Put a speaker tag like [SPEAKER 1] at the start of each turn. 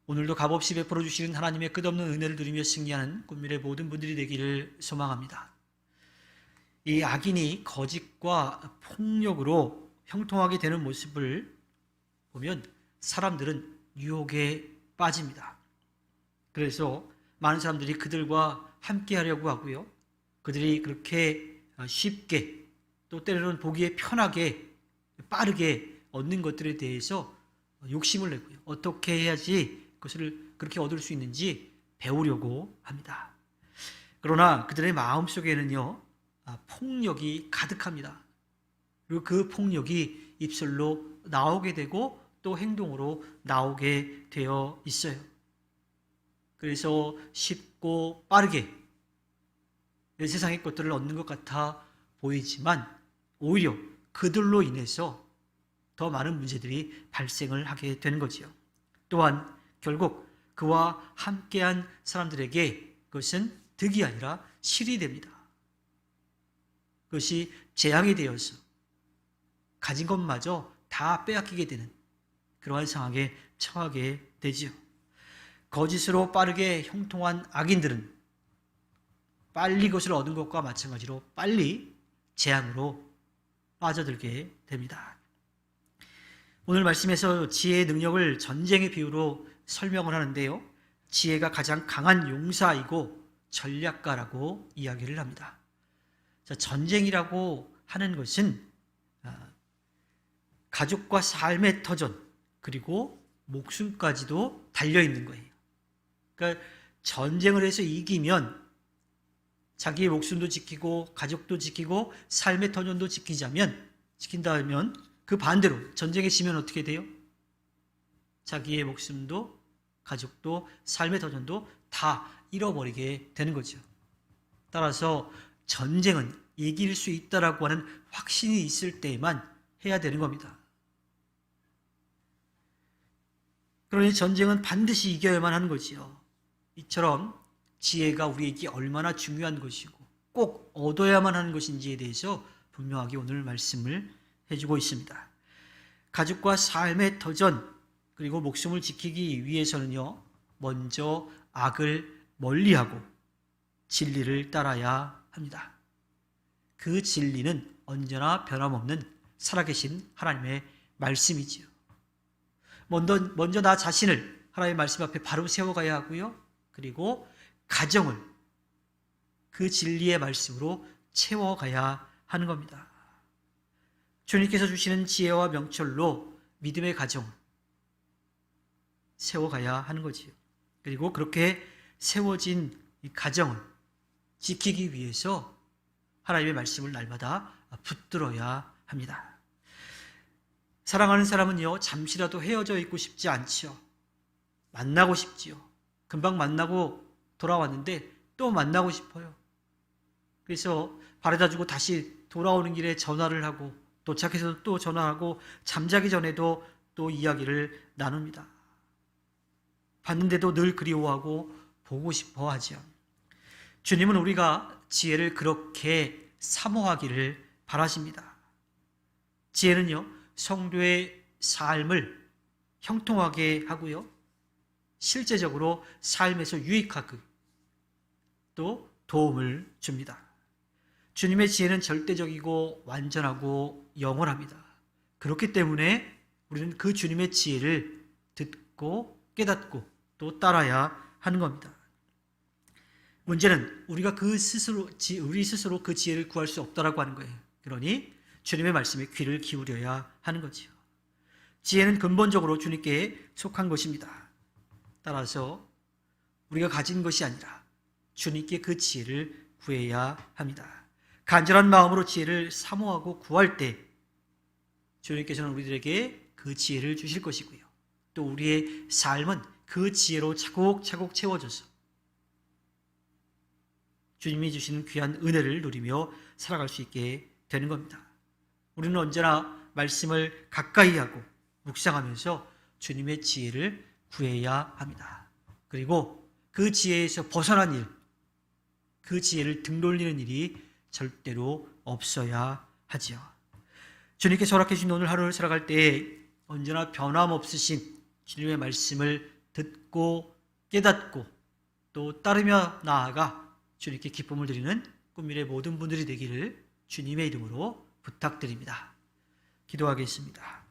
[SPEAKER 1] 오늘도 값없이 베풀어 주시는 하나님의 끝없는 은혜를 누리며 승리하는 꿈미래 모든 분들이 되기를 소망합니다. 이 악인이 거짓과 폭력으로 형통하게 되는 모습을 보면 사람들은 유혹에 빠집니다. 그래서 많은 사람들이 그들과 함께 하려고 하고요. 그들이 그렇게 쉽게 또 때로는 보기에 편하게 빠르게 얻는 것들에 대해서 욕심을 내고요. 어떻게 해야지 그것을 그렇게 얻을 수 있는지 배우려고 합니다. 그러나 그들의 마음속에는요, 폭력이 가득합니다. 그리고 그 폭력이 입술로 나오게 되고 또 행동으로 나오게 되어 있어요. 그래서 쉽고 빠르게 세상의 것들을 얻는 것 같아 보이지만 오히려 그들로 인해서 더 많은 문제들이 발생을 하게 되는 거지요. 또한 결국 그와 함께한 사람들에게 그것은 득이 아니라 실이 됩니다. 그것이 재앙이 되어서 가진 것마저 다 빼앗기게 되는 그러한 상황에 처하게 되지요. 거짓으로 빠르게 형통한 악인들은 빨리 그것을 얻은 것과 마찬가지로 빨리 재앙으로 빠져들게 됩니다. 오늘 말씀에서 지혜의 능력을 전쟁의 비유로 설명을 하는데요. 지혜가 가장 강한 용사이고 전략가라고 이야기를 합니다. 전쟁이라고 하는 것은 가족과 삶의 터전 그리고 목숨까지도 달려있는 거예요. 그러니까 전쟁을 해서 이기면 자기의 목숨도 지키고 가족도 지키고 삶의 터전도 지킨다면 그 반대로 전쟁에 지면 어떻게 돼요? 자기의 목숨도 가족도 삶의 터전도 다 잃어버리게 되는 거죠. 따라서 전쟁은 이길 수 있다라고 하는 확신이 있을 때에만 해야 되는 겁니다. 그러니 전쟁은 반드시 이겨야만 하는 거지요. 이처럼 지혜가 우리에게 얼마나 중요한 것이고 꼭 얻어야만 하는 것인지에 대해서 분명하게 오늘 말씀을 해주고 있습니다. 가족과 삶의 터전 그리고 목숨을 지키기 위해서는요, 먼저 악을 멀리하고 진리를 따라야 합니다. 그 진리는 언제나 변함없는 살아계신 하나님의 말씀이지요. 먼저 나 자신을 하나님의 말씀 앞에 바로 세워가야 하고요. 그리고 가정을 그 진리의 말씀으로 채워가야 하는 겁니다. 주님께서 주시는 지혜와 명철로 믿음의 가정을 세워가야 하는 거지요. 그리고 그렇게 세워진 이 가정을 지키기 위해서 하나님의 말씀을 날마다 붙들어야 합니다. 사랑하는 사람은요, 잠시라도 헤어져 있고 싶지 않지요. 만나고 싶지요. 금방 만나고 돌아왔는데 또 만나고 싶어요. 그래서 바래다 주고 다시 돌아오는 길에 전화를 하고 도착해서 또 전화하고 잠자기 전에도 또 이야기를 나눕니다. 봤는데도 늘 그리워하고 보고 싶어 하죠. 주님은 우리가 지혜를 그렇게 사모하기를 바라십니다. 지혜는요, 성도의 삶을 형통하게 하고요, 실제적으로 삶에서 유익하게 또 도움을 줍니다. 주님의 지혜는 절대적이고 완전하고 영원합니다. 그렇기 때문에 우리는 그 주님의 지혜를 듣고 깨닫고 또 따라야 하는 겁니다. 문제는 우리 스스로 그 지혜를 구할 수 없다라고 하는 거예요. 그러니 주님의 말씀에 귀를 기울여야 하는 거지요. 지혜는 근본적으로 주님께 속한 것입니다. 따라서 우리가 가진 것이 아니라 주님께 그 지혜를 구해야 합니다. 간절한 마음으로 지혜를 사모하고 구할 때 주님께서는 우리들에게 그 지혜를 주실 것이고요. 또 우리의 삶은 그 지혜로 차곡차곡 채워져서 주님이 주시는 귀한 은혜를 누리며 살아갈 수 있게 되는 겁니다. 우리는 언제나 말씀을 가까이 하고 묵상하면서 주님의 지혜를 구해야 합니다. 그리고 그 지혜에서 벗어난 일, 그 지혜를 등돌리는 일이 절대로 없어야 하지요. 주님께서 허락해 주신 오늘 하루를 살아갈 때에 언제나 변함없으신 주님의 말씀을 듣고 깨닫고 또 따르며 나아가 주님께 기쁨을 드리는 꿈미래 모든 분들이 되기를 주님의 이름으로 부탁드립니다. 기도하겠습니다.